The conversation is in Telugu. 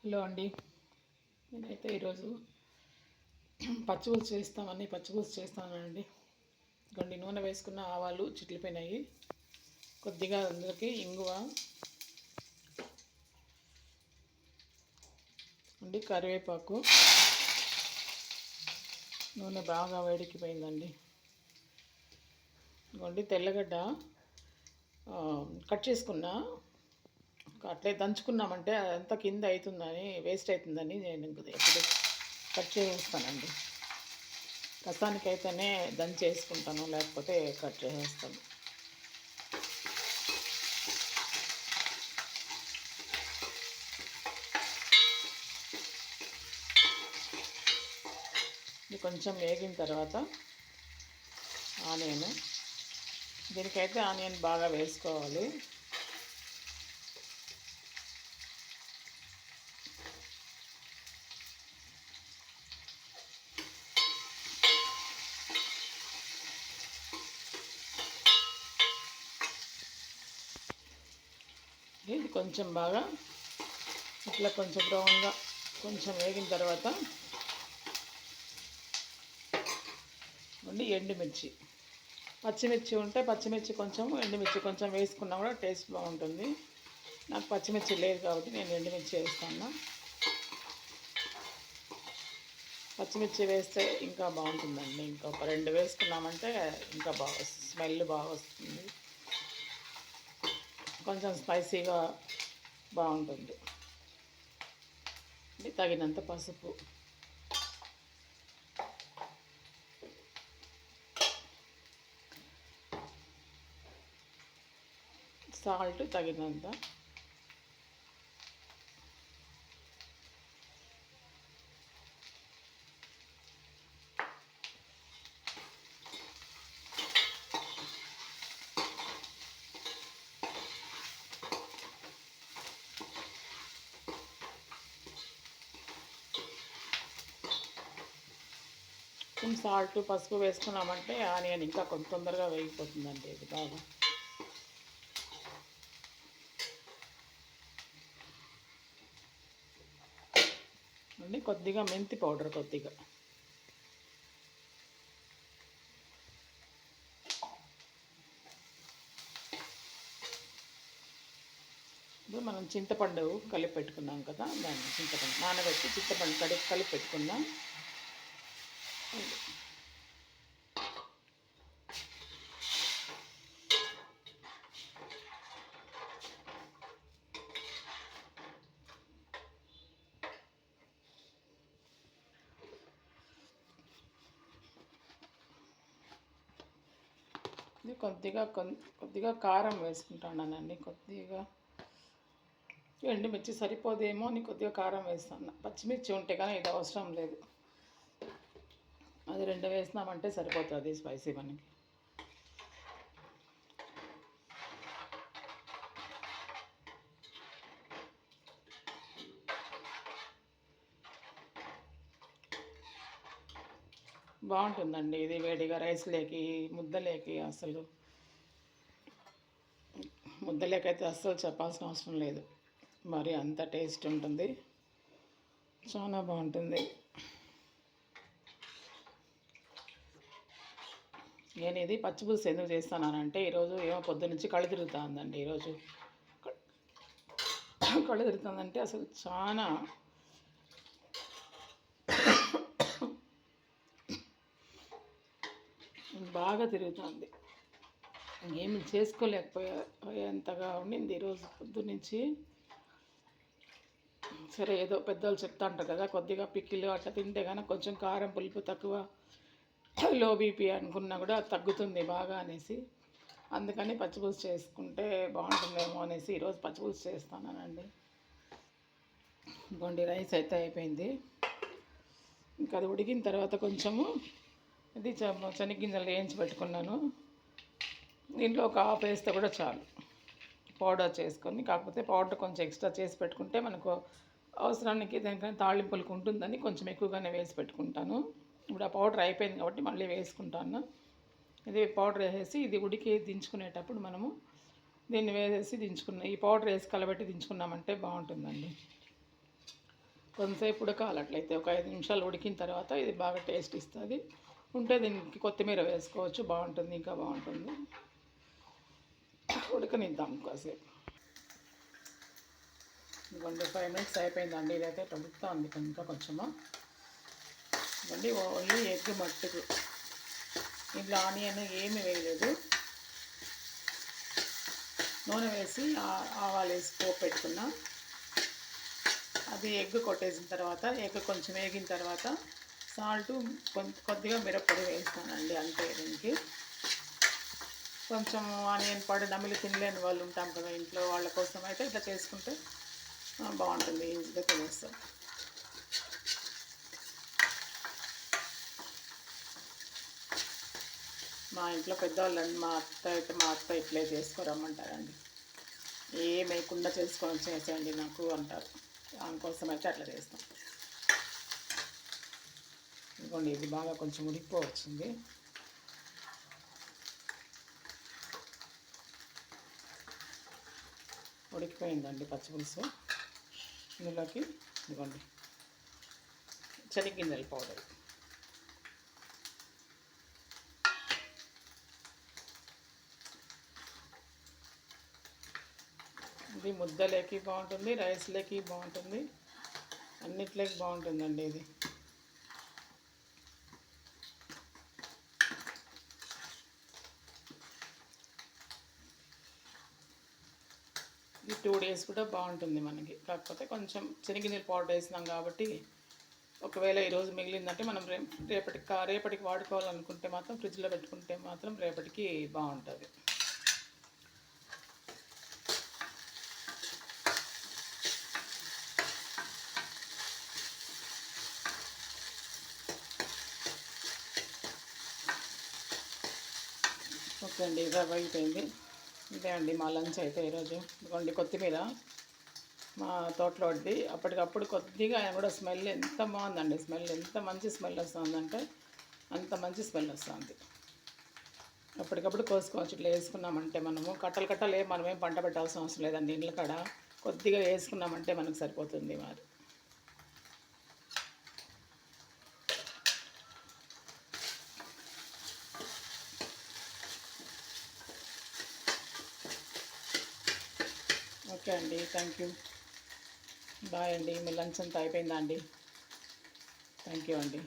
హలో అండి. నేనైతే ఈరోజు పచ్చిపులుసు చేస్తానండి. కొన్ని నూనె వేసుకున్న ఆవాలు చిట్లిపోయినాయి. కొద్దిగా అందులోకి ఇంగువ అండి, కరివేపాకు. నూనె బాగా వేడికిపోయిందండి. ఇదిగోండి తెల్లగడ్డ కట్ చేసుకున్నా. అట్లే దంచుకున్నామంటే అదంతా కింద అవుతుందని, వేస్ట్ అవుతుందని నేను ఎప్పుడు కట్ చేస్తానండి. రసానికైతేనే దంచేసుకుంటాను, లేకపోతే కట్ చేసేస్తాను. ఇది కొంచెం వేగిన తర్వాత ఆనియన్, దీనికైతే ఆనియన్ బాగా వేసుకోవాలి. ఇది కొంచెం బాగా ఇట్లా కొంచెం బ్రౌన్గా కొంచెం వేగిన తర్వాత ఎండుమిర్చి, పచ్చిమిర్చి ఉంటే పచ్చిమిర్చి కొంచెం, ఎండుమిర్చి కొంచెం వేసుకున్నా కూడా టేస్ట్ బాగుంటుంది. నాకు పచ్చిమిర్చి లేదు కాబట్టి నేను ఎండుమిర్చి వేస్తాను. పచ్చిమిర్చి వేస్తే ఇంకా బాగుంటుందండి. ఇంకా ఒక 2 వేసుకున్నామంటే ఇంకా బాగా స్మెల్ బాగా వస్తుంది, కొంచెం స్పైసీగా బాగుంటుంది. తగినంత పసుపు, సాల్ట్ తగినంత, సాల్ట్ పసుపు వేసుకున్నామంటే ఆనియన్ ఇంకా కొంత తొందరగా వేగిపోతుందండి. ఇది బాగా అండి. కొద్దిగా మెంతి పౌడర్, కొద్దిగా ఇప్పుడు మనం చింతపండు కలిపి పెట్టుకున్నాం కదా, దాన్ని చింతపండు నానబెట్టి చింతపండు కలిపి పెట్టుకుందాం. ఇది కొద్దిగా కారం వేసుకుంటానండి. కొద్దిగా ఎండుమిర్చి సరిపోదేమో అని కొద్దిగా కారం వేస్తాను. పచ్చిమిర్చి ఉంటే కానీ ఇది అవసరం లేదు, అది 2 వేసినామంటే సరిపోతుంది స్పైసీ మనకి. బాగుంటుందండి ఇది వేడిగా రైస్లోకి, ముద్దలేకి. అసలు ముద్దలేకైతే అస్సలు చెప్పాల్సిన అవసరం లేదు, మరి అంత టేస్ట్ ఉంటుంది, చాలా బాగుంటుంది. నేను ఇది పచ్చిపులుసు ఎందుకు చేస్తానంటే ఈరోజు ఏమో పొద్దున్నుంచి కళ్ళు తిరుగుతూ ఉందండి. ఈరోజు కళ్ళు తిరుగుతుందంటే అసలు చాలా బాగా తిరుగుతుంది. ఏమి చేసుకోలేకపోయేంతగా ఉండింది ఈరోజు పొద్దున్నుంచి. సరే, ఏదో పెద్దవాళ్ళు చెప్తా ఉంటారు కదా, కొద్దిగా పిక్కిలు అట్లా తింటే కానీ కొంచెం కారం పులుపు తక్కువ, లో బీపీ అనుకున్నా కూడా తగ్గుతుంది బాగా అనేసి, అందుకని పచ్చిపులుసు చేసుకుంటే బాగుంటుందేమో అనేసి ఈరోజు పచ్చిపులుసు చేస్తానండి. ఇంకోండి రైస్ అయితే అయిపోయింది. ఇంకా అది ఉడికిన తర్వాత కొంచెము ఇది శనగగింజలు వేయించి పెట్టుకున్నాను. దీంట్లో ఒక హాఫ్ వేస్తే కూడా చాలు, పౌడర్ చేసుకొని. కాకపోతే పౌడర్ కొంచెం ఎక్స్ట్రా చేసి పెట్టుకుంటే మనకు అవసరానికి దానికన్నా తాళింపులకు ఉంటుందని కొంచెం ఎక్కువగానే వేసి పెట్టుకుంటాను. ఇప్పుడు ఆ పౌడర్ అయిపోయింది కాబట్టి మళ్ళీ వేసుకుంటాను. ఇది పౌడర్ వేసేసి ఇది ఉడికి దించుకునేటప్పుడు మనము దీన్ని వేసేసి ఈ పౌడర్ వేసి కలబెట్టి దించుకున్నామంటే బాగుంటుందండి. కొంతసేపు ఉడకాలి. అట్లయితే ఒక 5 నిమిషాలు ఉడికిన తర్వాత ఇది బాగా టేస్ట్ ఇస్తుంది. ఉంటే దీనికి కొత్తిమీర వేసుకోవచ్చు, బాగుంటుంది, ఇంకా బాగుంటుంది. ఉడకనిద్దాం కాసేపు. ఇదిగోండి 5 మినిట్స్ అయిపోయిందండి. ఇదైతే ఉడుకుతా ఉంది ఇంకా కొంచెము. ఇవ్వండి ఓన్లీ ఎగ్ మట్టుకు, ఇంట్లో ఆనియన్ ఏమి వేయలేదు. నూనె వేసి ఆవాలు వేసి పోపు పెట్టుకున్నా. అది ఎగ్ కొట్టేసిన తర్వాత, ఎగ్ కొంచెం వేగిన తర్వాత సాల్ట్ కొద్దిగా మిరప్పొడి వేస్తానండి, అంతే. దీనికి కొంచెం ఆనియన్ పౌడర్ నమిలి తినలేని వాళ్ళు ఉంటాం కదా ఇంట్లో, వాళ్ళ కోసం అయితే ఇట్లా చేసుకుంటే బాగుంటుంది, ఈజీగా తినేస్తాం. మా ఇంట్లో పెద్దవాళ్ళండి, మా అత్త ఇట్లే చేసుకోరమ్మంటారండి. ఏం వేయకుండా చేసుకొని చేసేయండి నాకు అంటారు. దానికోసం అయితే అట్లా చేస్తాం. ఇదిగోండి ఇది బాగా కొంచెం ఉడికిపోవచ్చింది. ఉడికిపోయిందండి పచ్చిపులుసు. ఇందులోకి ఇదిగోండి శనగగింజల పౌడర్, ఇది ముద్దలేకి బాగుంటుంది, రైస్లోకి బాగుంటుంది, అన్నిట్లోకి బాగుంటుందండి ఇది. ఇది 2 days కూడా బాగుంటుంది మనకి. కాకపోతే కొంచెం శనగగింజల పౌడర్ వేసినాం కాబట్టి, ఒకవేళ ఈరోజు మిగిలిందంటే మనం రేపటికి వాడుకోవాలనుకుంటే మాత్రం ఫ్రిడ్జ్లో పెట్టుకుంటే మాత్రం రేపటికి బాగుంటుంది. ఓకే అండి, రవ్వ అయిపోయింది. ఇదే అండి మా లంచ్ అయితే ఈరోజు. ఇదిగోండి కొత్తిమీర మా తోటలో వడ్డీ, అప్పటికప్పుడు కొద్దిగా ఆయన కూడా స్మెల్ ఎంత బాగుందండి. స్మెల్ ఎంత మంచి స్మెల్ వస్తుందంటే అంత మంచి స్మెల్ వస్తుంది. అప్పటికప్పుడు కోసుకోవచ్చు. ఇట్లా వేసుకున్నామంటే మనము కట్టలు మనమేం పంట పెట్టాల్సిన అవసరం లేదండి. ఇండ్ల కాడ కొద్దిగా వేసుకున్నామంటే మనకు సరిపోతుంది మరి. ఓకే అండి, థ్యాంక్ యూ, బాయ్ అండి. మీ లంచ్ అంతా అయిపోయిందా అండి? థ్యాంక్ యూ అండి.